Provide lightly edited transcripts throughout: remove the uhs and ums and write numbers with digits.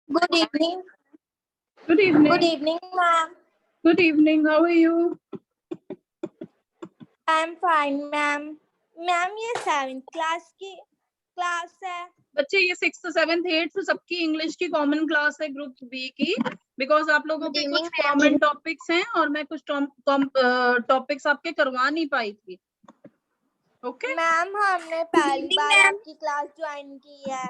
Good evening. Good evening. Good evening, ma'am. Good evening. How are you? I'm fine, ma'am. Ma'am ये 7th class की class है। बच्चे ये 6th 7th 8th सबकी English की common class है group B की, बिकॉज आप लोगों के कुछ कॉमन टॉपिक्स हैं और मैं कुछ टॉपिक्स आपके करवा नहीं पाई थी। ओके मैम हमने पहली बार आपकी क्लास ज्वाइन की है।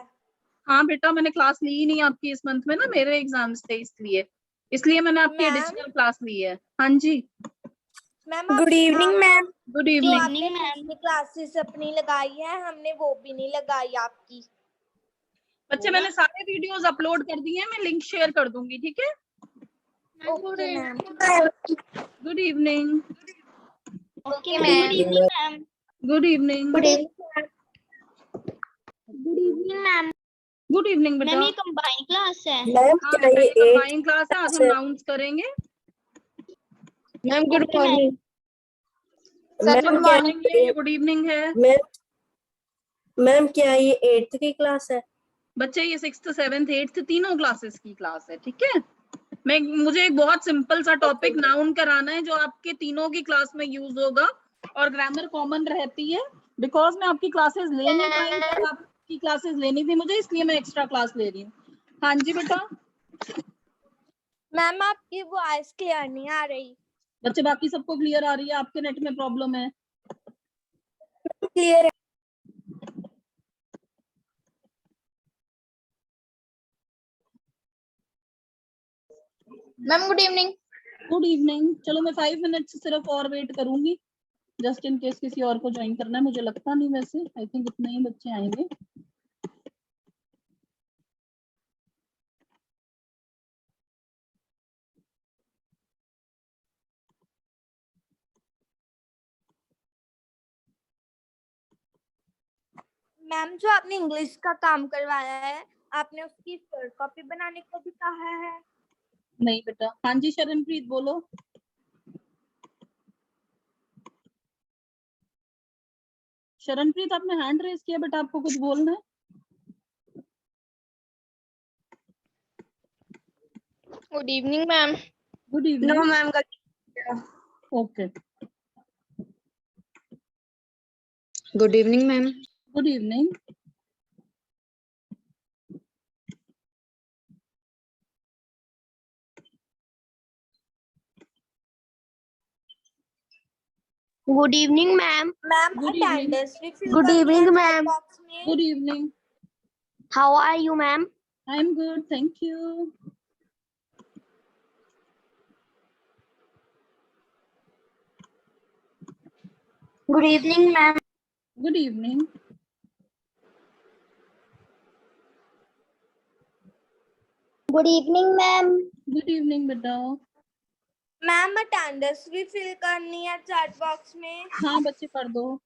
हाँ बेटा, मैंने क्लास ली ही नहीं आपकी इस मंथ में ना, मेरे एग्जाम्स थे इसलिए मैंने आपकी एडिशनल क्लास ली है। हाँ जी ma'am good evening ma'am. Good जो इवनिंग। आपने दूसरी क्लासेस अपनी लगाई है हमने वो भी नहीं लगाई आपकी। बच्चे मैंने सारे वीडियोस अपलोड कर दिए हैं, मैं लिंक शेयर कर दूंगी, ठीक है। Okay ma'am. Good evening. Okay ma'am. Good evening. Good evening ma'am. Good evening बेटा। मैम ये कंबाइन क्लास है। हाँ बेटा ये कंबाइन क्लास है, आज हम अनाउंस करेंगे। Ma'am good morning. Good morning है, गुड इवनिंग है। मैम क्या ये 8th की क्लास है? बच्चे ये 6th 7th 8th तीनों क्लासेस की क्लास है, ठीक है। मुझे एक बहुत सिंपल सा टॉपिक नाउन कराना है जो आपके तीनों की क्लास में यूज होगा और ग्रामर कॉमन रहती है, बिकॉज मैं आपकी क्लासेस ले नहीं पाई, जब आपकी क्लासेस लेनी थी मुझे, इसलिए मैं एक्स्ट्रा क्लास ले रही हूँ। हाँ जी बेटा। मैम आपकी वॉइस क्लियर नहीं आ रही। बच्चे बाकी सबको क्लियर आ रही है, आपके नेट में प्रॉब्लम है। क्लियर है। Ma'am good evening. Good evening. चलो मैं 5 मिनट्स सिर्फ और वेट करूंगी, जस्ट इन केस किसी और को ज्वाइन करना है। मुझे लगता नहीं, वैसे आई थिंक इतने ही बच्चे आएंगे। मैम जो आपने इंग्लिश का काम करवाया है आपने उसकी कॉपी बनाने को भी कहा है? नहीं बेटा। हाँ जी शरणप्रीत बोलो। शरणप्रीत आपने हैंड रेज किया बेटा, आपको कुछ बोलना है? Good evening ma'am. Good evening. No ma'am okay good evening ma'am. Good evening. Good evening ma'am. Ma'am Good evening. Attendance भी फिल Good करनी है evening, chat ma'am. box में। Good evening. How are you ma'am? I am good, thank you. Good evening ma'am. Good evening. Good evening ma'am. Good evening बेटा। Ma'am attendance भी fill करनी है chat box में। हाँ बच्चे कर दो।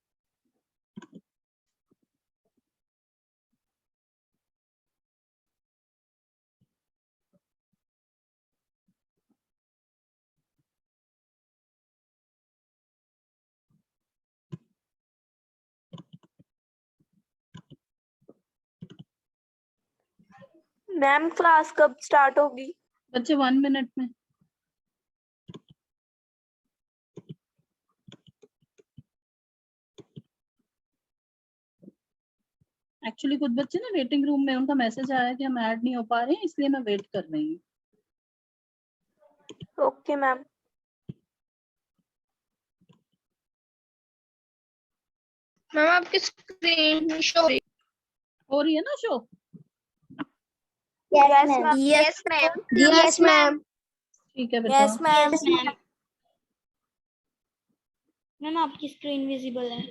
मैम क्लास कब स्टार्ट होगी? बच्चे 1 मिनट में। एक्चुअली कुछ बच्चे ना वेटिंग रूम में, उनका मैसेज आया कि हम ऐड नहीं हो पा रहे हैं, इसलिए मैं वेट कर रही हूँ। Okay ma'am. मैम आपकी स्क्रीन शो हो रही है ना show? Yes ma'am. Yes ma'am. Yes ma'am. ठीक है बेटा। Yes ma'am. मैम आपकी स्क्रीन विजिबल है।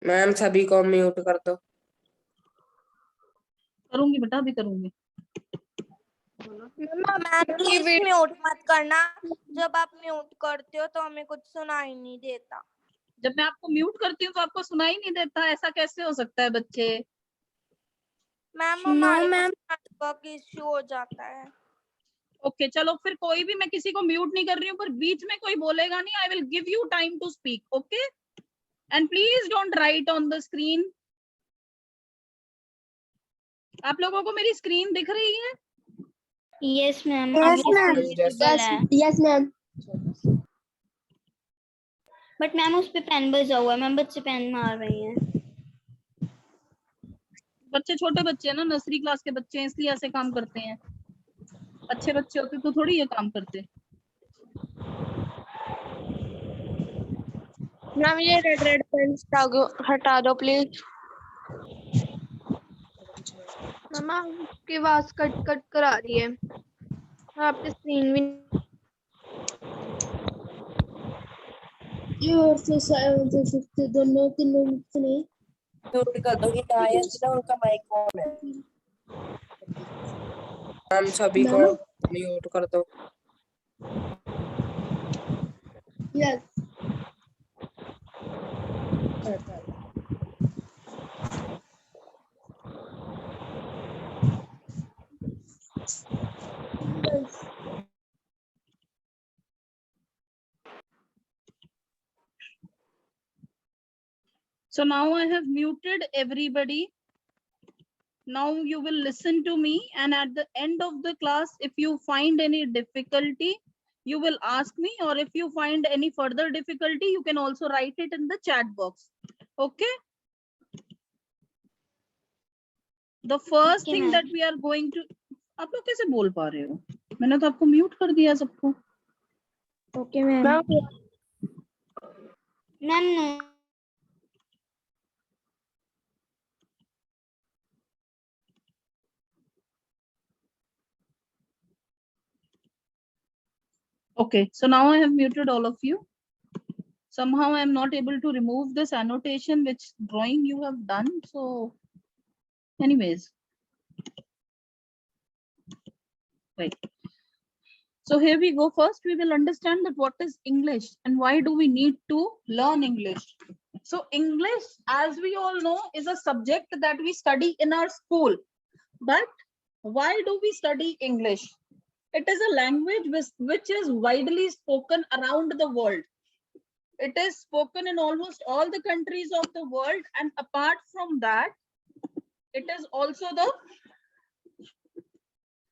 मैम सभी को म्यूट कर दो। करूंगी बेटा, अभी करूंगी। मैम प्लीज म्यूट मत करना, जब आप म्यूट करते हो तो हमें कुछ सुनाई नहीं देता। जब मैं आपको म्यूट करती हूँ तो आपको सुनाई नहीं देता? ऐसा कैसे हो सकता है बच्चे? मैम हमारे नेटवर्क इश्यू हो जाता है। ओके चलो फिर, कोई भी, मैं किसी को म्यूट नहीं कर रही हूँ, पर बीच में कोई बोलेगा नहीं। I will give you time to speak, okay? And please don't write on the screen. आप लोगों को मेरी स्क्रीन दिख रही है? यस मैम, Yes, आपकी ma'am. screen visible है, यस मैम। बट मैम उस पे पेन बजा हुआ है, मैम बच्चे पेन मार रही हैं। बच्चे छोटे बच्चे हैं ना, नर्सरी क्लास के बच्चे हैं, इसलिए ऐसे काम करते हैं। अच्छे बच्चे होते तो थोड़ी ये काम करते। मैम ये रेड पेन हटा दो प्लीज। मम्मा आपकी आवाज कट कट कर आ रही है, आपकी स्क्रीन भी ये और तो दोनों तीनों नहीं म्यूट कर दो। हिदायत ना उनका माइक ऑन है। हम सभी को म्यूट कर दो। Yes. So now I have muted everybody. Now you will listen to me, and at the end of the class, if you find any difficulty, you will ask me, or if you find any further difficulty, you can also write it in the chat box. Okay? The first Okay, thing ma'am. that we are going to, आप लोग कैसे बोल पा रहे हो? मैंने तो आपको म्यूट कर दिया सबको। Okay, ma'am. Ma'am no. Okay, so now I have muted all of you. Somehow I am not able to remove this annotation which drawing you have done. So anyways, right. So here we go. First, we will understand that what is English and why do we need to learn English. So English, as we all know, is a subject that we study in our school. But why do we study English? It is a language which is widely spoken around the world. It is spoken in almost all the countries of the world, and apart from that, it is also the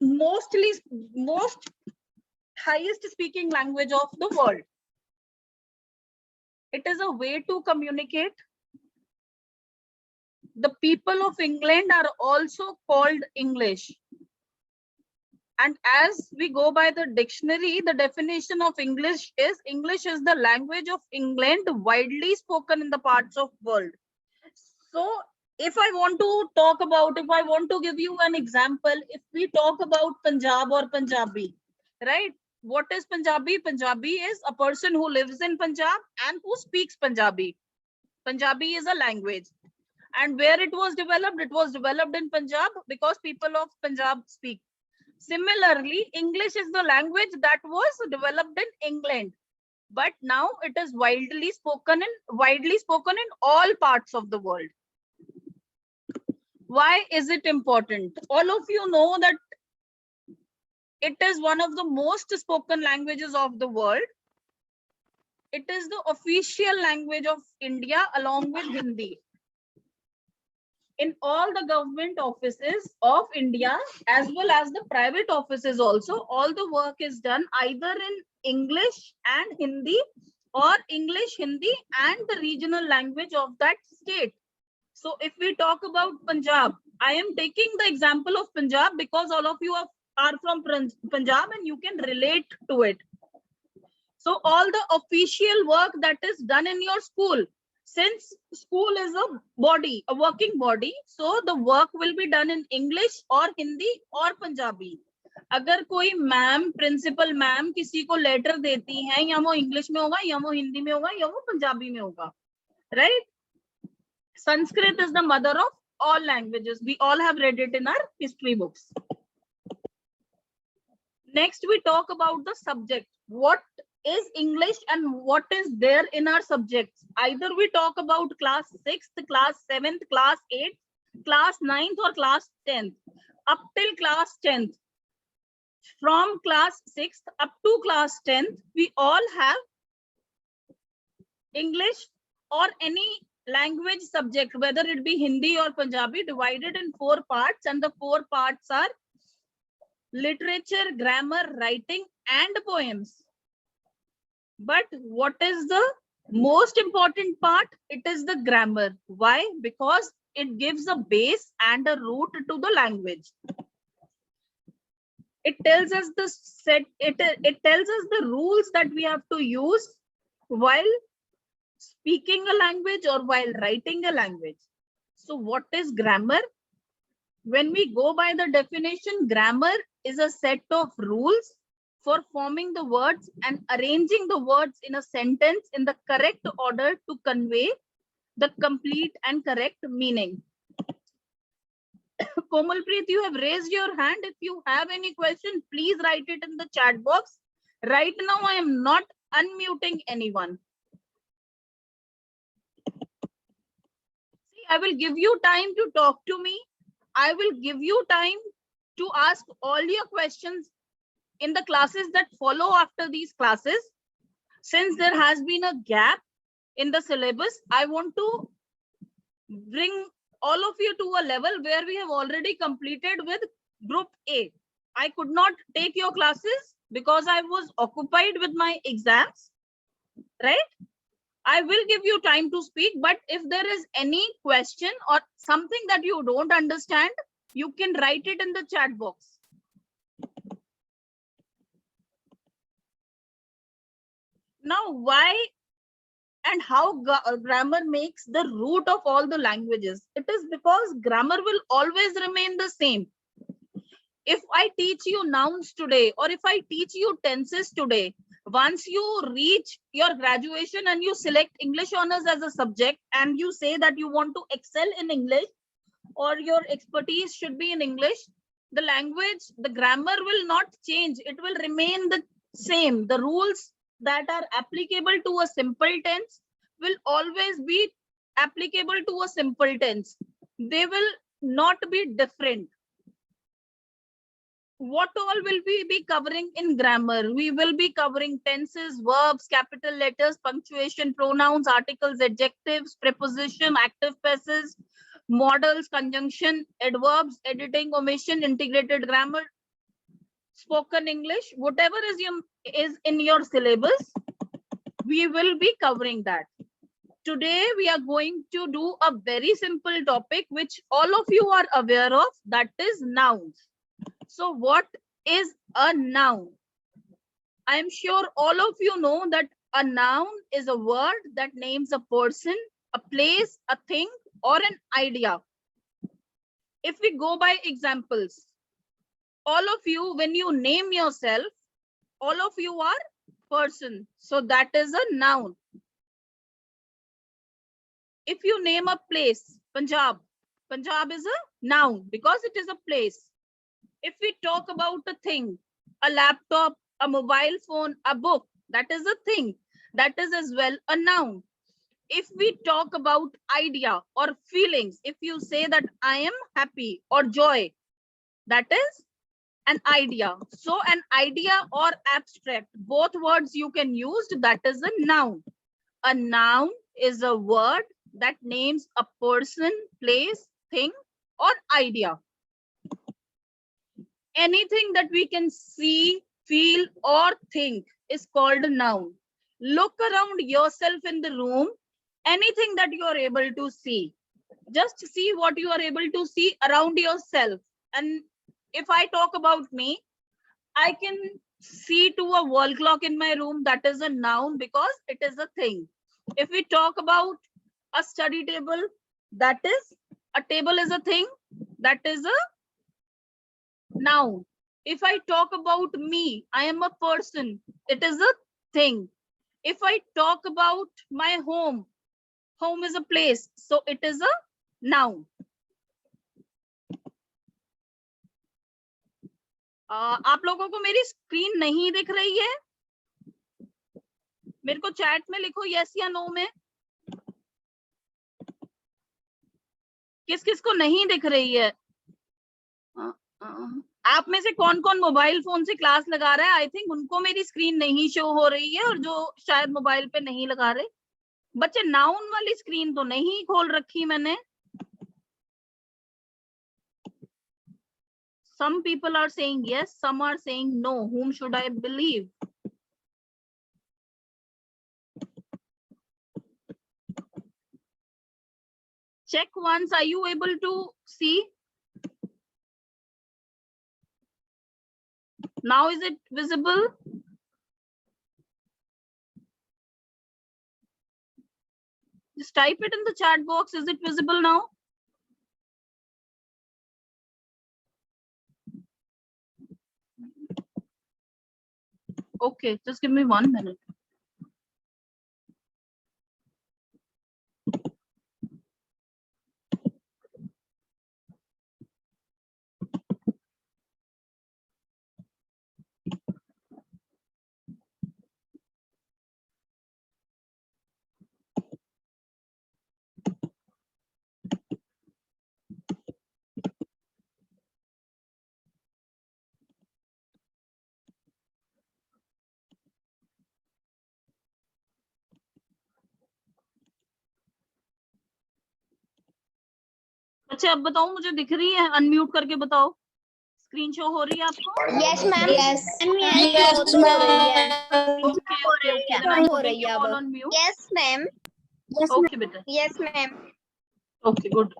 most highest speaking language of the world. It is a way to communicate. The people of England are also called English. And as we go by the dictionary, the definition of English is the language of England widely spoken in the parts of world. So if I want to give you an example, if we talk about Punjab or Punjabi, right? What is Punjabi? Punjabi is a person who lives in Punjab and who speaks Punjabi. Punjabi is a language. And where it was developed in Punjab because people of Punjab speak. Similarly, English is the language that was developed in England, but now it is widely spoken in all parts of the world. Why is it important? All of you know that it is one of the most spoken languages of the world. It is the official language of India along with Hindi. In all the government offices of India, as well as the private offices also, all the work is done either in English and Hindi or English, Hindi and the regional language of that state. So if we talk about Punjab, I am taking the example of Punjab because all of you are from Punjab and you can relate to it. So all the official work that is done in your school, since school is a working body, so the work will be done in English or Hindi or Punjabi. अगर कोई ma'am, principal ma'am किसी को letter देती हैं, या वो English में होगा, या वो हिंदी में होगा, या वो पंजाबी में होगा, right? Sanskrit is the mother of all languages. We all have read it in our history books. Next, we talk about the subject. What is English and what is there in our subjects? Either we talk about class 6th, class 7th, class 8th, class 9th or class 10th. Up till class 10th. From class 6th up to class 10th, we all have English or any language subject, whether it be Hindi or Punjabi, divided in 4 parts, and the 4 parts are literature, grammar, writing, and poems. But what is the most important part? It is the grammar. Why? Because it gives a base and a root to the language. It tells us the it tells us the rules that we have to use while speaking a language or while writing a language. So what is grammar? When we go by the definition, grammar is a set of rules for forming the words and arranging the words in a sentence in the correct order to convey the complete and correct meaning. Komalpreet, you have raised your hand. If you have any question, please write it in the chat box. Right now, I am not unmuting anyone. See, I will give you time to talk to me. I will give you time to ask all your questions in the classes that follow after these classes. Since there has been a gap in the syllabus, I want to bring all of you to a level where we have already completed with group A. I could not take your classes because I was occupied with my exams, right? I will give you time to speak, but if there is any question or something that you don't understand, you can write it in the chat box. Now, why and how grammar makes the root of all the languages? It is because grammar will always remain the same. If I teach you nouns today, or if I teach you tenses today, once you reach your graduation and you select English honors as a subject and you say that you want to excel in English or your expertise should be in English, the language, the grammar will not change. It will remain the same. The rules that are applicable to a simple tense will always be applicable to a simple tense. They will not be different. What all will we be covering in grammar? We will be covering tenses, verbs, capital letters, punctuation, pronouns, articles, adjectives, preposition, active passives, modals, conjunction, adverbs, editing, omission, integrated grammar, spoken English, whatever is in your syllabus, we will be covering that. Today, we are going to do a very simple topic which all of you are aware of, that is nouns. So what is a noun? I am sure all of you know that a noun is a word that names a person, a place, a thing, or an idea. If we go by examples, all of you, when you name yourself, all of you are person. So that is a noun. If you name a place, Punjab, Punjab is a noun because it is a place. If we talk about a thing, a laptop, a mobile phone, a book, that is a thing. That is as well a noun. If we talk about idea or feelings, if you say that I am happy or joy, that is an idea. So an idea or abstract, both words you can use, that is a noun. A noun is a word that names a person, place, thing, or idea. Anything that we can see, feel, or think is called a noun. Look around yourself in the room, anything that you are able to see. Just see what you are able to see around yourself. And if I talk about me, I can see to a wall clock in my room, that is a noun because it is a thing. If we talk about a study table, that is, a table is a thing, that is a noun. If I talk about me, I am a person, it is a thing. If I talk about my home, home is a place, so it is a noun. आप लोगों को मेरी screen नहीं दिख रही है? मेरे को चैट में लिखो यस या नो में। किस किस को नहीं दिख रही है? आप में से कौन कौन मोबाइल फोन से क्लास लगा रहा है? आई थिंक उनको मेरी स्क्रीन नहीं शो हो रही है, और जो शायद मोबाइल पे नहीं लगा रहे बच्चे नाउन वाली स्क्रीन तो नहीं खोल रखी मैंने. Some people are saying yes, some are saying no. Whom should I believe? Check once. Are you able to see? Now is it visible? Just type it in the chat box. Is it visible now? Okay, just give me 1 minute. अच्छा अब बताओ मुझे दिख रही है? Unmute करके बताओ. Screen show हो रही है आपको? Yes, ma'am. Yes. Yes, ma'am. Okay, okay, okay. Then I'm putting you all on mute. Yes, ma'am. Okay, beta. Yes, ma'am. Okay, good.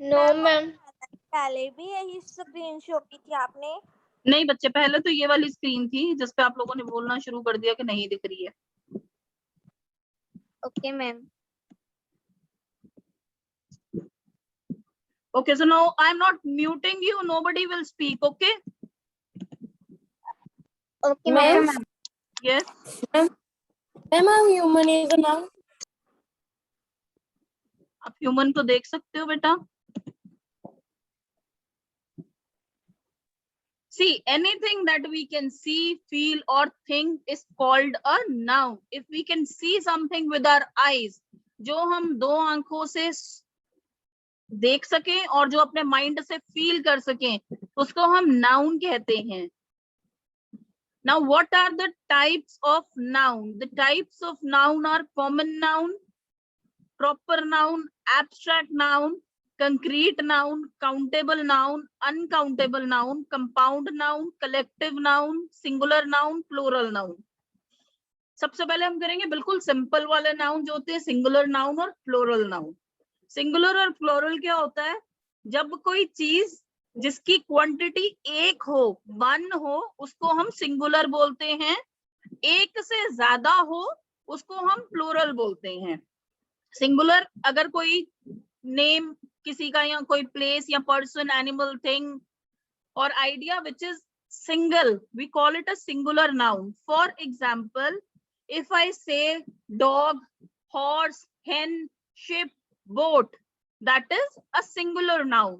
No ma'am. पहले भी यही स्क्रीन शो की थी आपने? नहीं बच्चे, पहले तो ये वाली स्क्रीन थी जिस पे आप लोगों ने बोलना शुरू कर दिया कि नहीं दिख रही है. Okay, ma'am. Okay, so now I'm not muting you. Nobody will speak. Okay. Okay, Ma'am. ma'am. Yes. Ma'am, a human is a noun. आप ह्यूमन को देख सकते हो बेटा. See, anything that we can see, feel or think is called a noun. If we can see something with our eyes, जो हम दो आंखों से देख सकें और जो अपने माइंड से फील कर सकें, उसको हम नाउन कहते हैं. Now, what are the types of noun? The types of noun are common noun, proper noun, abstract noun, concrete noun, countable noun, uncountable noun, compound noun, collective noun, singular noun, plural noun. सबसे पहले हम करेंगे बिल्कुल simple वाले noun जो होते हैं singular noun और प्लूरल नाउन. सिंगुलर और प्लूरल क्या होता है? जब कोई चीज जिसकी क्वांटिटी एक हो, 1 हो, उसको हम सिंगुलर बोलते हैं. एक से ज्यादा हो उसको हम प्लूरल बोलते हैं. सिंगुलर अगर कोई नेम किसी का या कोई प्लेस या पर्सन, एनिमल, थिंग और idea which is single, we call it a singular noun. For example, if I say dog, horse, hen, ship, boat, that is a singular noun.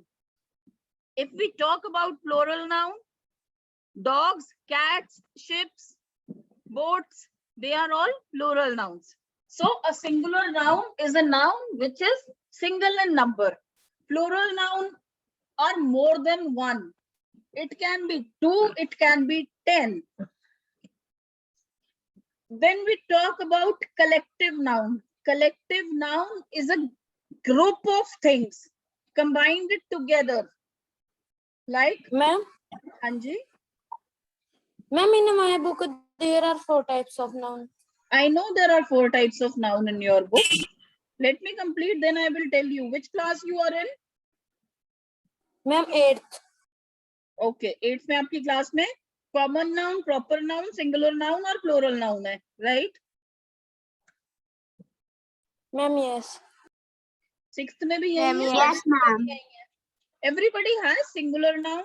If we talk about plural noun, dogs, cats, ships, boats, they are all plural nouns. So a singular noun is a noun which is single in number. Plural noun are more than 1. It can be 2, it can be 10. Then we talk about collective noun. Collective noun is a group of things combined it together. Like, Ma'am, Anji, ma'am, in my book there are 4 types of noun. I know there are 4 types of noun in your book. Let me complete, then I will tell you which class you are in. Ma'am, 8th. Okay, 8th में आपकी class में common noun, proper noun, singular noun और plural noun है, right? Ma'am, yes. 6th में भी यही है. Yes, ma'am. Everybody has singular noun,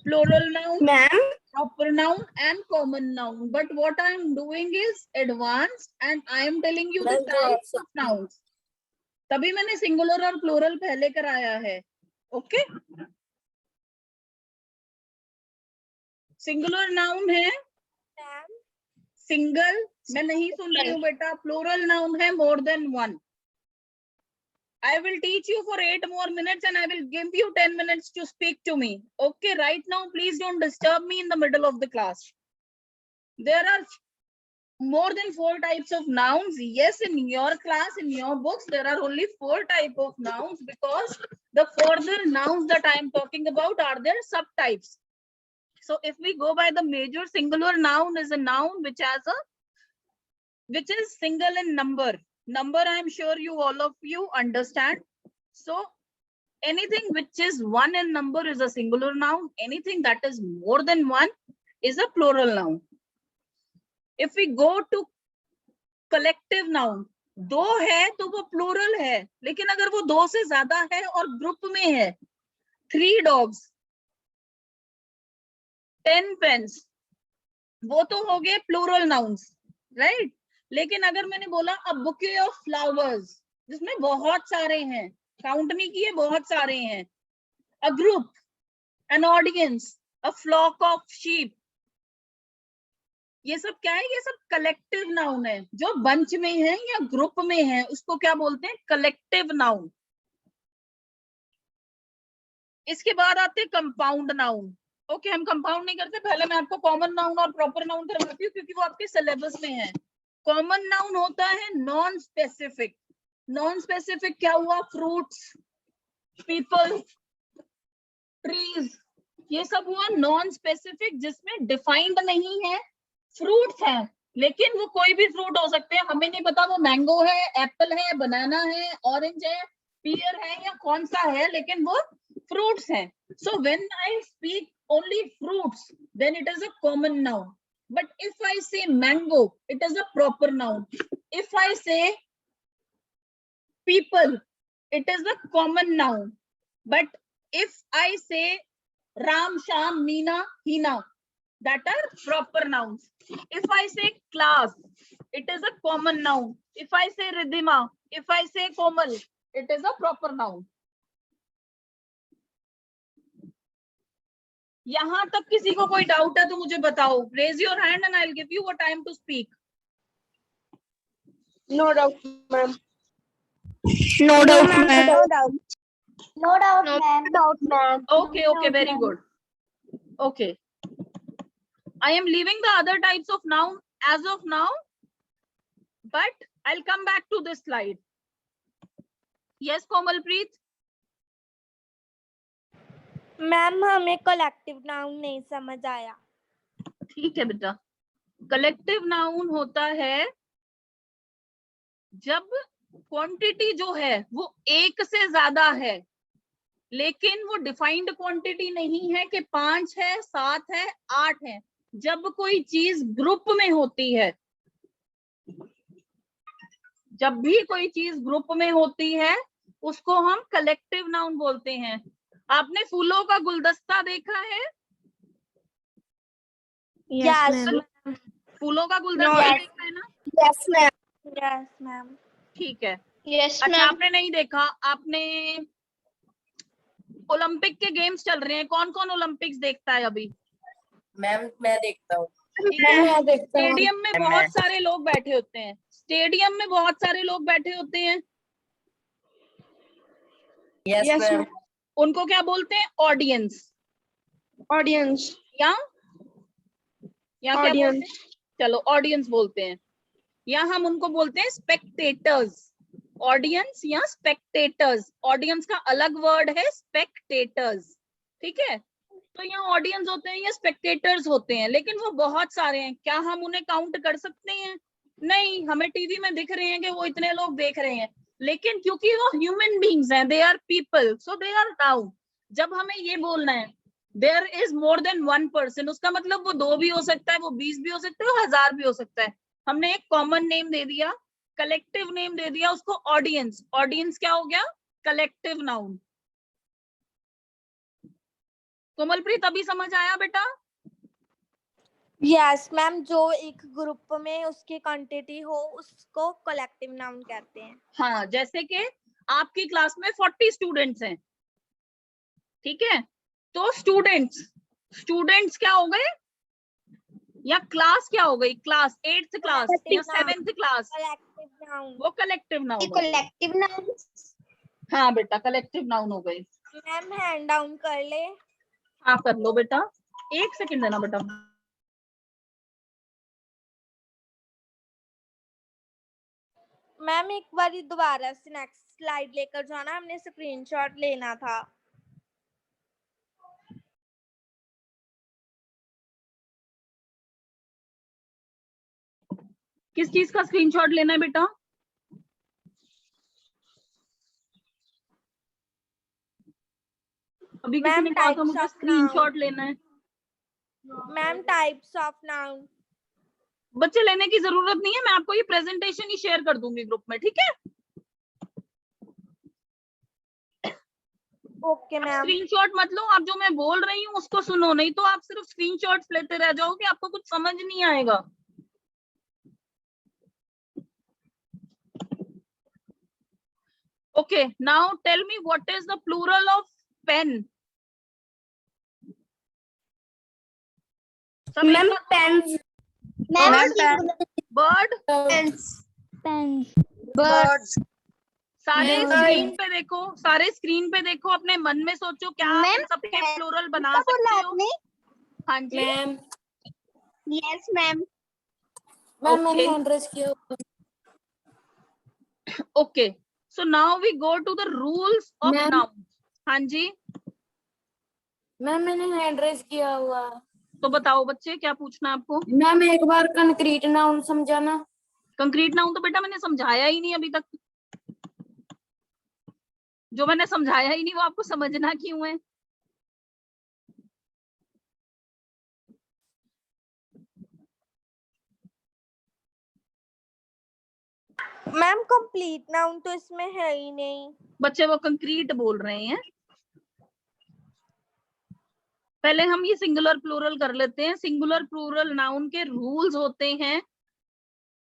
plural noun, Ma'am. proper noun and common noun. But what I am doing is advanced and I am telling you the types of nouns. तभी मैंने singular और plural पहले कराया है. Okay? Singular noun है single. मैं नहीं सुन रही हूँ बेटा. Plural noun है more than 1. I will teach you for 8 more minutes and I will give you 10 minutes to speak to me. Okay, right now, please don't disturb me in the middle of the class. There are more than 4 types of nouns? Yes, in your class, in your books, there are only 4 types of nouns, because the further nouns that I am talking about are their subtypes. So if we go by the major, singular noun is a noun which is single in number. Number, I am sure you all of you understand. So anything which is 1 in number is a singular noun. Anything that is more than 1 is a plural noun. If we go to collective noun, 2 है तो वो plural है, लेकिन अगर वो 2 से ज्यादा है और ग्रुप में है, 3 dogs, 10 pens, वो तो हो गए plural nouns, right? लेकिन अगर मैंने बोला a bouquet of flowers, जिसमें बहुत सारे हैं, काउंट नहीं किए, बहुत सारे हैं, a group, an audience, a flock of sheep, ये सब क्या है? ये सब कलेक्टिव नाउन है। जो बंच में है या ग्रुप में है उसको क्या बोलते हैं? Collective noun. इसके बाद आते हैं कंपाउंड नाउन। ओके, हम कंपाउंड नहीं करते, पहले मैं आपको कॉमन नाउन और प्रॉपर नाउन करवाती हूँ क्योंकि वो आपके सिलेबस में है। कॉमन नाउन होता है नॉन स्पेसिफिक। नॉन स्पेसिफिक क्या हुआ? फ्रूट्स, पीपल, ट्रीज, ये सब हुआ नॉन स्पेसिफिक, जिसमें डिफाइंड नहीं है। फ्रूट्स है लेकिन वो कोई भी फ्रूट हो सकते हैं, हमें नहीं पता वो मैंगो है, एप्पल है, बनाना है, ऑरेंज है, पीयर है या कौन सा है, लेकिन वो फ्रूट्स हैं। So when I speak only fruits then it is a common noun, but if I say mango it is a proper noun. If I say people it is a common noun, but if I say Ram, Sham, Meena, Hina, that are proper nouns. If I say class, it is a common noun. If I say Ridhima, if I say Komal, it is a proper noun. यहाँ तक किसी को कोई doubt है तो मुझे बताओ. Raise your hand and I'll give you a time to speak. No doubt, ma'am. No doubt, ma'am. No doubt. No doubt, No ma'am. Doubt, ma'am. Okay, okay, very good. Okay. I am leaving the other types of noun as of now, but I'll come back to this slide. Yes, Komalpreet? Ma'am हमें collective noun नहीं समझ आया। ठीक है बेटा। Collective noun होता है जब क्वांटिटी जो है वो एक से ज्यादा है, लेकिन वो डिफाइंड क्वांटिटी नहीं है कि 5 है, 7 है, 8 है। जब कोई चीज ग्रुप में होती है, जब भी कोई चीज ग्रुप में होती है उसको हम कलेक्टिव नाउन बोलते हैं। आपने फूलों का गुलदस्ता देखा है? Yes, ma'am. फूलों का गुलदस्ता Yes. देखा है ना? Yes, ma'am. Yes, ma'am. ठीक है। Yes, अच्छा, ma'am. आपने नहीं देखा? आपने ओलंपिक के गेम्स चल रहे हैं, कौन कौन ओलंपिक्स देखता है अभी? मैम मैं देखता हूँ। ठीक है। स्टेडियम में बहुत सारे लोग बैठे होते हैं, स्टेडियम में बहुत सारे लोग बैठे होते हैं, यस Yes, मैम। ma'am. उनको क्या बोलते हैं? ऑडियंस। Audience. या क्या बोलते हैं? Audience. चलो ऑडियंस बोलते हैं, या हम उनको बोलते हैं स्पेक्टेटर्स। ऑडियंस या स्पेक्टेटर्स, ऑडियंस का अलग वर्ड है स्पेक्टेटर्स। ठीक है, तो यहाँ ऑडियंस होते हैं या स्पेक्टेटर्स होते हैं, लेकिन वो बहुत सारे हैं। क्या हम उन्हें काउंट कर सकते हैं? नहीं, हमें टीवी में दिख रहे हैं कि वो इतने लोग देख रहे हैं, लेकिन क्योंकि वो ह्यूमन बींग्स हैं, they are people, so they are count. जब हमें ये बोलना है there is more than 1 person, उसका मतलब वो 2 भी हो सकता है, वो 20 भी हो सकता है, वो 1000 भी हो सकता है। हमने एक कॉमन नेम दे दिया, कलेक्टिव नेम दे दिया उसको ऑडियंस। ऑडियंस क्या हो गया? Collective noun. कोमलप्रीत अभी समझ आया बेटा? Yes, ma'am. जो एक ग्रुप में उसकी क्वांटिटी हो उसको कलेक्टिव नाउन कहते हैं। हाँ, जैसे कि आपकी क्लास में 40 स्टूडेंट्स हैं, ठीक है, तो स्टूडेंट्स क्या हो गए, या क्लास क्या हो गई? क्लास 8th क्लास या 7th क्लास, कलेक्टिव नाउन। वो कलेक्टिव नाउन। Collective nouns. हाँ बेटा, कलेक्टिव नाउन हो गई। मैम हैंड डाउन कर ले। हाँ कर लो बेटा, 1 सेकंड देना बेटा। मैम एक बार दोबारा से नेक्स्ट स्लाइड लेकर जाना, हमने स्क्रीनशॉट लेना था। किस चीज का स्क्रीनशॉट लेना है बेटा? अभी किसी मैम ने कहा था टाइप्स मुझे ऑफ स्क्रीनशॉट लेना है। Ma'am types of noun. बच्चे लेने की जरूरत नहीं है, मैं आपको ये प्रेजेंटेशन ही शेयर कर दूंगी ग्रुप में, ठीक है? Okay ma'am. स्क्रीनशॉट मत लो, आप जो मैं बोल रही हूँ उसको सुनो, नहीं तो आप सिर्फ स्क्रीनशॉट्स लेते रह जाओगे, आपको कुछ समझ नहीं आएगा। Okay, now tell me what is the plural of pen? Ma'am pens. Bird, Pens. सारे Bird. स्क्रीन पे देखो, सारे स्क्रीन पे देखो, अपने मन में सोचो क्या आप इन सबके प्लूरल बना सकते हो? हाँ जी मैम Yes, ma'am. मैम मैंने Okay. हैंड रेज किया हुआ। Okay, so now we go to the rules of Ma'am. Noun. हाँ जी, मैम मैंने हैंड रेज किया हुआ। तो बताओ बच्चे क्या पूछना है आपको? मैम एक बार कंक्रीट नाउन समझाना। कंक्रीट नाउन तो बेटा मैंने समझाया ही नहीं अभी तक। जो मैंने समझाया ही नहीं वो आपको समझना क्यों है? मैम कंप्लीट नाउन तो इसमें है ही नहीं। बच्चे वो कंक्रीट बोल रहे हैं। पहले हम ये सिंगुलर प्लूरल कर लेते हैं। सिंगुलर प्लूरल नाउन के रूल्स होते हैं।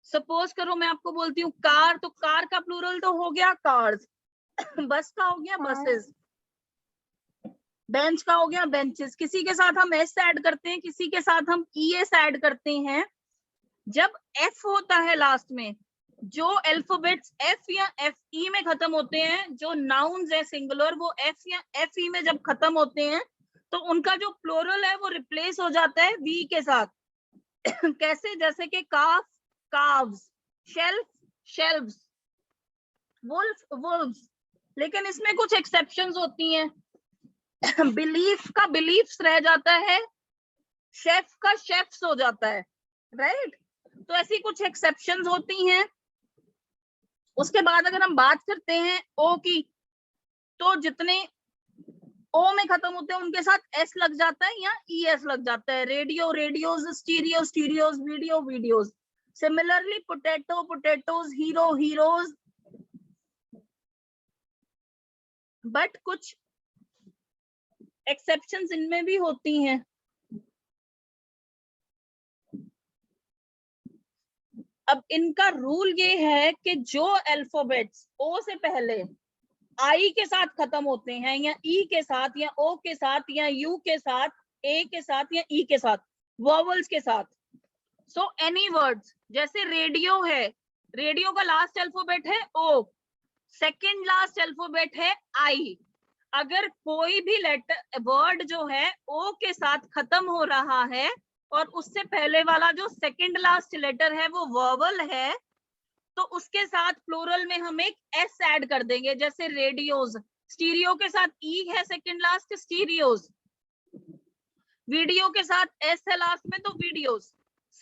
सपोज करो मैं आपको बोलती हूँ कार, तो कार का प्लूरल तो हो गया कार्स, बस का हो गया बसेस, बेंच का हो गया बेंचेस। किसी के साथ हम एस ऐड करते हैं, किसी के साथ हम ईएस ऐड करते हैं। जब एफ होता है लास्ट में, जो अल्फाबेट्स एफ या एफ ई में खत्म होते हैं, जो नाउन्स है सिंगुलर वो एफ या एफ ई में जब खत्म होते हैं, तो उनका जो प्लूरल है वो रिप्लेस हो जाता है वी के साथ। कैसे? जैसे कि calf calves, shelf shelves, wolf wolves. लेकिन इसमें कुछ एक्सेप्शंस होती हैं। बिलीफ का बिलीफ्स रह जाता है, शेफ का शेफ्स हो जाता है, राइट? तो ऐसी कुछ एक्सेप्शंस होती हैं। उसके बाद अगर हम बात करते हैं ओ की, तो जितने ओ में खत्म होते हैं उनके साथ एस लग जाता है या ई एस लग जाता है। Radio radios, stereo stereos, video videos. Similarly potato potatoes, hero heroes. But कुछ एक्सेप्शंस इनमें भी होती हैं। अब इनका रूल ये है कि जो अल्फाबेट्स ओ से पहले आई के साथ खत्म होते हैं, या ई के साथ, या ओ के साथ, या यू के साथ, ए के साथ, या ई के साथ, वॉवल्स के साथ। सो एनी वर्ड्स, जैसे रेडियो है, रेडियो का लास्ट अल्फाबेट है ओ, सेकंड लास्ट अल्फाबेट है आई। अगर कोई भी लेटर वर्ड जो है ओ के साथ खत्म हो रहा है और उससे पहले वाला जो सेकंड लास्ट लेटर है वो वॉवल है, तो उसके साथ प्लूरल में हम एक एस ऐड कर देंगे। जैसे रेडियोज, स्टीरियो के साथ ई है सेकंड लास्ट, स्टीरियोज। वीडियो के साथ एस है लास्ट में, तो वीडियोज।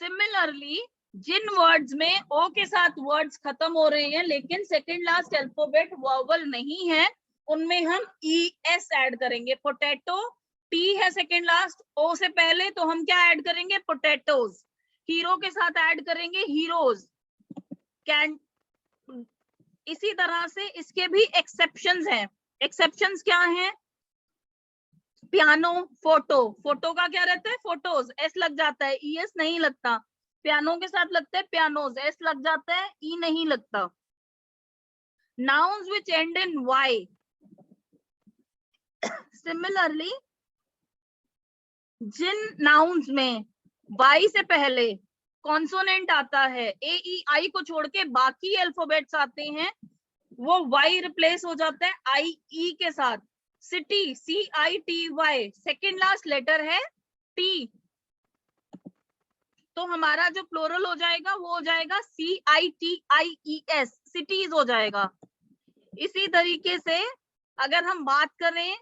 सिमिलरली जिन वर्ड्स में ओ के साथ वर्ड्स खत्म हो रहे हैं लेकिन सेकंड लास्ट अल्फाबेट वॉवल नहीं है, उनमें हम ई एस ऐड करेंगे। पोटैटो, टी है सेकंड लास्ट ओ से पहले, तो हम क्या ऐड करेंगे? पोटैटोज। हीरो के साथ ऐड करेंगे हीरोज। कैन, इसी तरह से इसके भी एक्सेप्शंस हैं। एक्सेप्शंस क्या हैं? पियानो, फोटो, फोटो का क्या रहता है? फोटोज, एस लग जाता है, ई एस नहीं लगता। पियानो के साथ लगता है पियानोज, एस लग जाता है, ई नहीं लगता। Nouns which end in Y, similarly जिन नाउन्स में वाई से पहले कॉन्सोनेंट आता है, ए ई आई को छोड़ के बाकी अल्फाबेट्स आते हैं, वो वाई रिप्लेस हो जाता है आई ई के साथ। City, C I T Y, second last letter है टी, तो हमारा जो प्लूरल हो जाएगा वो हो जाएगा C I T I E S, cities हो जाएगा। इसी तरीके से अगर हम बात करें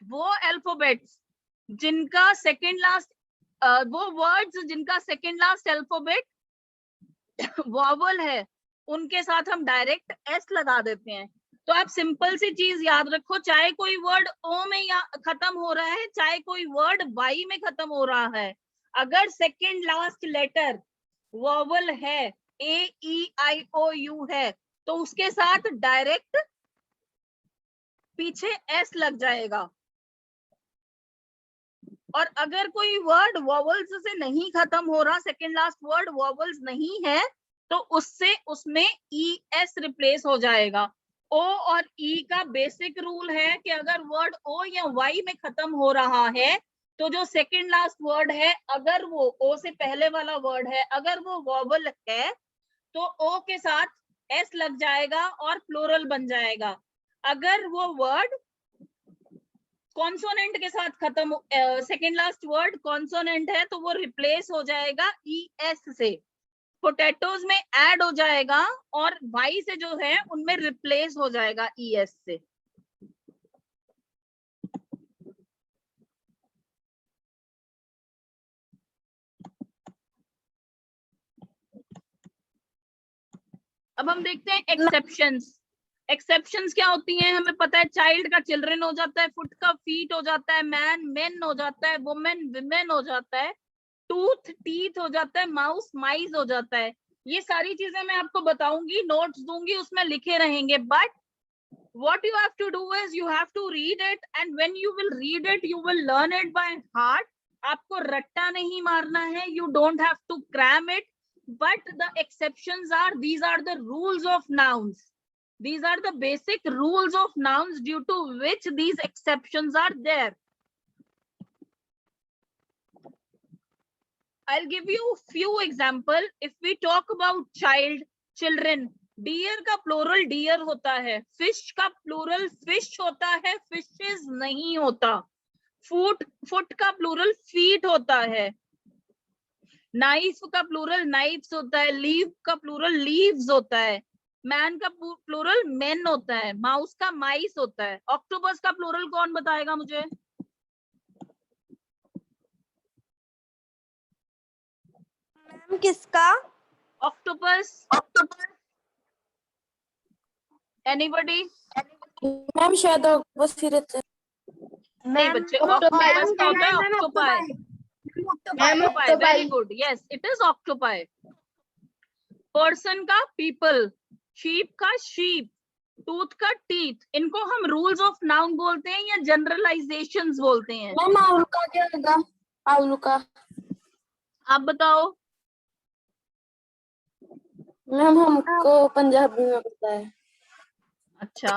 वो अल्फाबेट्स जिनका सेकंड लास्ट वो वर्ड्स जिनका सेकंड लास्ट अल्फाबेट वॉवल है, उनके साथ हम डायरेक्ट एस लगा देते हैं। तो आप सिंपल सी चीज याद रखो, चाहे कोई वर्ड ओ में या खत्म हो रहा है, चाहे कोई वर्ड वाई में खत्म हो रहा है, अगर सेकंड लास्ट लेटर वॉवल है, ए ई आई ओ यू है, तो उसके साथ डायरेक्ट पीछे एस लग जाएगा। और अगर कोई वर्ड वॉवल्स से नहीं खत्म हो रहा, सेकंड लास्ट वर्ड वॉवल्स नहीं है, तो उससे उसमें ई एस रिप्लेस हो जाएगा। ओ और ई का बेसिक रूल है कि अगर वर्ड ओ या वाई में खत्म हो रहा है, तो जो सेकंड लास्ट वर्ड है, अगर वो ओ से पहले वाला वर्ड है, अगर वो वॉवल है, तो ओ के साथ एस लग जाएगा और प्लूरल बन जाएगा। अगर वो वर्ड कॉन्सोनेंट के साथ खत्म, सेकंड लास्ट वर्ड कॉन्सोनेंट है, तो वो रिप्लेस हो जाएगा ई एस से। पोटैटोज में ऐड हो जाएगा और वाई से जो है उनमें रिप्लेस हो जाएगा ई एस से। अब हम देखते हैं एक्सेप्शंस। एक्सेप्शंस क्या होती हैं, हमें पता है चाइल्ड का चिल्ड्रन हो जाता है, फुट का फीट हो जाता है, मैन मेन हो जाता है, वुमेन विमेन हो जाता है, टूथ टीथ हो जाता है, माउस माइज हो जाता है। ये सारी चीजें मैं आपको बताऊंगी, नोट्स दूंगी, उसमें लिखे रहेंगे। But what you have to do is you have to read it, and when you will read it you will learn it by heart. आपको रट्टा नहीं मारना है, you don't have to cram it, but the exceptions are, these are the rules of nouns. These are the basic rules of nouns due to which these exceptions are there. I'll give you few example. If we talk about child, children, deer का plural deer होता है, fish का plural fish होता है, fishes नहीं होता। Foot foot का plural feet होता है, नाइफ का प्लूरल नाइफ्स होता है, लीव का प्लूरल लीव्स होता है, मैन का प्लूरल मेन होता है, माउस का माइस होता है। ऑक्टोपस का प्लूरल कौन बताएगा मुझे? मैम किसका? ऑक्टोपस। एनीबॉडी? मैम शायद बस फिर नहीं बच्चे, ऑक्टोपस का होता है octopi. Octopi, very good, yes it is octopi. Person का पीपल, शीप का शीप, टूथ का टीथ। इनको हम रूल्स ऑफ नाउन बोलते हैं या जनरलाइजेशंस बोलते हैं? मैम आउल का क्या होगा? आउल का आप बताओ। मैम हमको पंजाबी में पता है। अच्छा,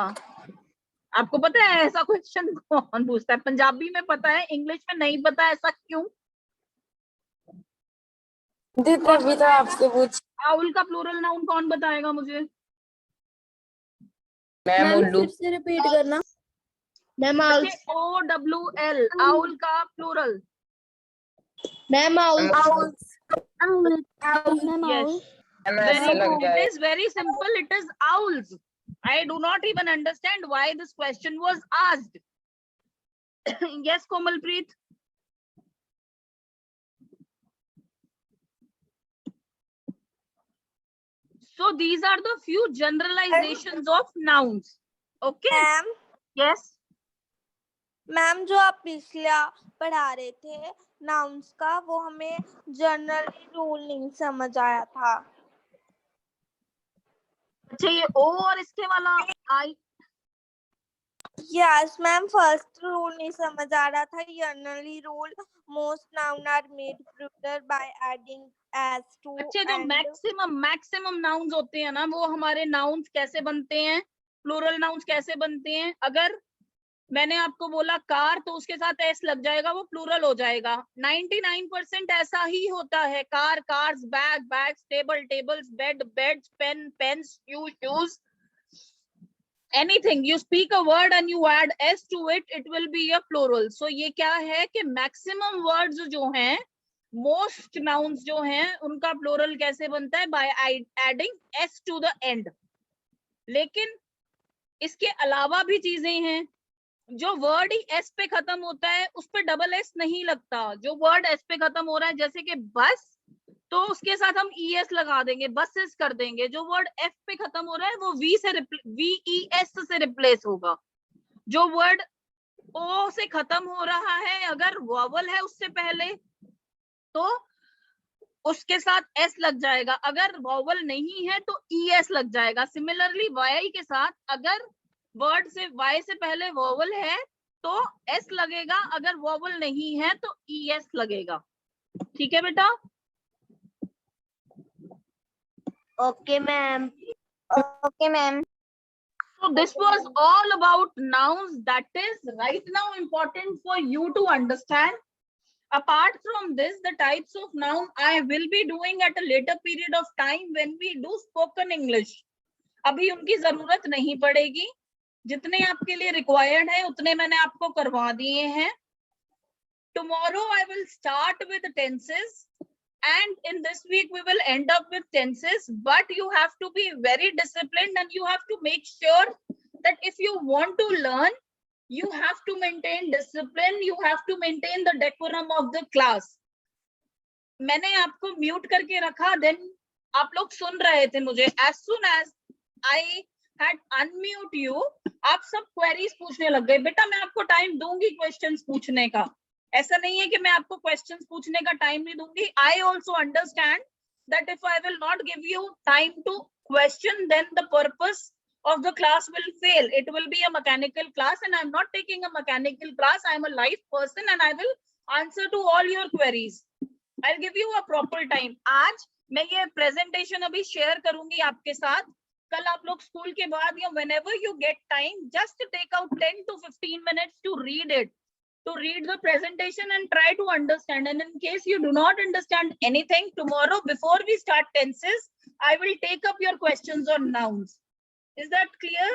आपको पता है? ऐसा क्वेश्चन कौन पूछता है? पंजाबी में पता है, इंग्लिश में नहीं पता, ऐसा क्यों? दीदी अभी तो आपसे पूछ। आउल का प्लूरल नाउन कौन बताएगा मुझे? मैम फिर से रिपीट करना। Ma'am owl. OWL, आउल का plural. Ma'am owl. Yes, very good. It is very simple. It is owls. I do not even understand why this question was asked. Yes, Komalpreet. So these are the few generalizations of nouns. Okay. Ma'am Yes. Ma'am जो आप पिछला पढ़ा रहे थे nouns का, वो हमें generally rule नहीं समझ आया था। अच्छा, ये ओ और इसके वाला I. Yes ma'am, first rule नहीं समझ आ रहा था। Generally rule, most noun are made plural by adding S to. अच्छा, जो मैक्सिमम नाउन्स होते हैं ना, वो हमारे नाउन्स कैसे बनते हैं, प्लूरल नाउन्स कैसे बनते हैं? अगर मैंने आपको बोला कार, तो उसके साथ एस लग जाएगा, वो प्लूरल हो जाएगा। 99% ऐसा ही होता है। Car cars, bag bags, table tables, bed beds, pen pens, shoes anything you speak a word and you add s to it, it will be a plural. So ये क्या है कि maximum words जो हैं, most nouns जो हैं, उनका plural कैसे बनता है? by adding s to the end. लेकिन इसके अलावा भी चीजें हैं। जो वर्ड ही एस पे खत्म होता है उस पे डबल एस नहीं लगता। जो वर्ड एस पे खत्म हो रहा है जैसे कि बस, तो उसके साथ हम ई एस लगा देंगे, बसेस कर देंगे। जो वर्ड एफ पे खत्म हो रहा है वो VES से रिप्लेस होगा। जो वर्ड ओ से खत्म हो रहा है अगर वॉवल है उससे पहले तो उसके साथ एस लग जाएगा, अगर वॉवल नहीं है तो ES लग जाएगा। सिमिलरली वाई के साथ अगर वर्ड से वाई से पहले वॉवल है तो एस लगेगा, अगर वॉवल नहीं है तो ES लगेगा। ठीक है बेटा? Okay ma'am. Okay ma'am. So this was all about nouns, that is right now important for you to understand. Apart from this, the types of noun I will be doing at a later period of time when we do spoken English. अभी उनकी जरूरत नहीं पड़ेगी, जितने आपके लिए required है उतने मैंने आपको करवा दिए हैं। Tomorrow I will start with tenses and in this week we will end up with tenses, but you have to be very disciplined and you have to make sure that if you want to learn, you have to maintain discipline, you have to maintain the decorum of the class. मैंने आपको mute करके रखा, then आप लोग सुन रहे थे मुझे। As soon as I had unmute you, आप सब queries पूछने लग गए। बेटा मैं आपको टाइम दूंगी questions पूछने का, ऐसा नहीं है कि मैं आपको questions पूछने का टाइम नहीं दूंगी। I also understand that if I will not give you time to question, then the purpose of the class will fail. It will be a mechanical class and I'm not taking a mechanical class. I'm a live person and I will answer to all your queries. I'll give you a proper time. आज मैं ये presentation अभी share करूंगी आपके साथ। कल आप लोग स्कूल के बाद या whenever you get time, just take out 10 to 15 minutes to read it, to read the presentation and try to understand. And in case you do not understand anything, tomorrow before we start tenses, I will take up your questions on nouns. Is that clear?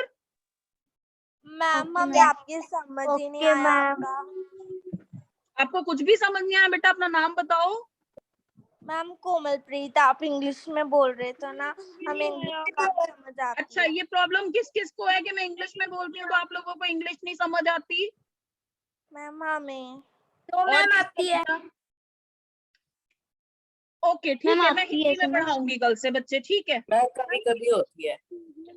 Ma'am हमें आपकी समझ ही नहीं आया आपका। आपको कुछ भी समझ नहीं आया बेटा? अपना नाम बताओ। मैम कोमलप्रीत, आप इंग्लिश में बोल रहे थे ना, हमें इंग्लिश काफी समझ आती अच्छा, है। ये प्रॉब्लम किस किस को है कि मैं इंग्लिश में बोलती हूँ तो आप लोगों को इंग्लिश नहीं समझ आती? मैम हमें तो मैम आती है। ओके ठीक है, मैं हिंदी में पढ़ाऊंगी कल से बच्चे, ठीक है? मैम कभी कभी होती है।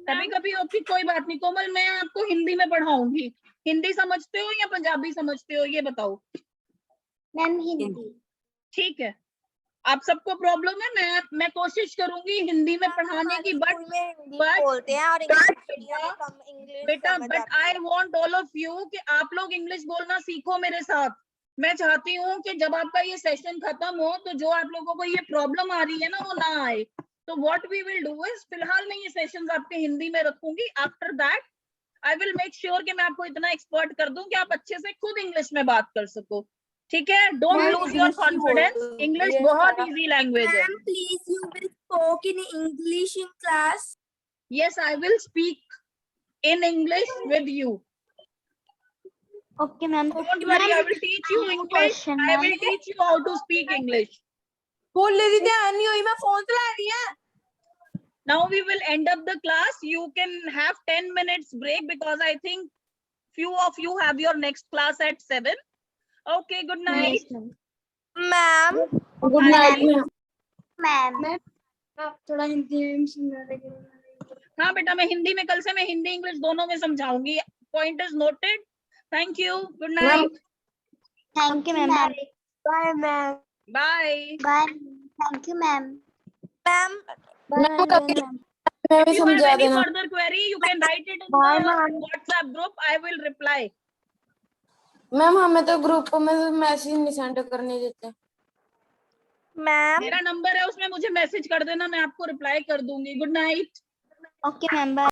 कभी कभी होती, कोई बात नहीं कोमल, मैं आपको हिंदी में पढ़ाऊंगी। हिंदी समझते हो या पंजाबी समझते हो ये बताओ? मैम हिंदी। ठीक है, आप सबको प्रॉब्लम है, मैं कोशिश करूंगी हिंदी में पढ़ाने की, स्कूल में हिंदी बोलते हैं और इंग्लिश बेटा but I want all of you कि आप लोग इंग्लिश बोलना सीखो मेरे साथ। मैं चाहती हूँ कि जब आपका ये सेशन खत्म हो तो जो आप लोगों को ये प्रॉब्लम आ रही है ना वो ना आए। तो what we will do is, फिलहाल मैं ये सेशंस आपके हिंदी में रखूंगी। After that I will make sure कि मैं आपको इतना एक्सपर्ट कर दूं कि आप अच्छे से खुद इंग्लिश में बात कर सको। ठीक है? Don't lose your confidence, English बहुत इजी लैंग्वेज है। Please you will speak in English in class. Yes, I will speak in English with you. Okay ma'am. Don't worry, I will teach you English. I will teach you how to speak English. बोल रही थी आनी हुई, मैं phone चला रही है। Now we will end up the class. You can have 10 minutes break because I think few of you have your next class at 7. Okay, good night. Ma'am Good night ma'am. थोड़ा हिंदी में समझा देंगे। हाँ बेटा, मैं हिंदी में कल से मैं हिंदी इंग्लिश दोनों में समझाऊंगी। Point is noted. Thank you. Good night. Thank you ma'am. Bye ma'am. Bye. Bye. Thank you ma'am. Ma'am If you have any further query, you can write it in the WhatsApp group. I will reply. Ma'am हमें तो group में message नहीं send करने देते। Ma'am मेरा number है उसमें मुझे मैसेज कर देना, मैं आपको रिप्लाई कर दूंगी। Good night. Okay ma'am. Bye.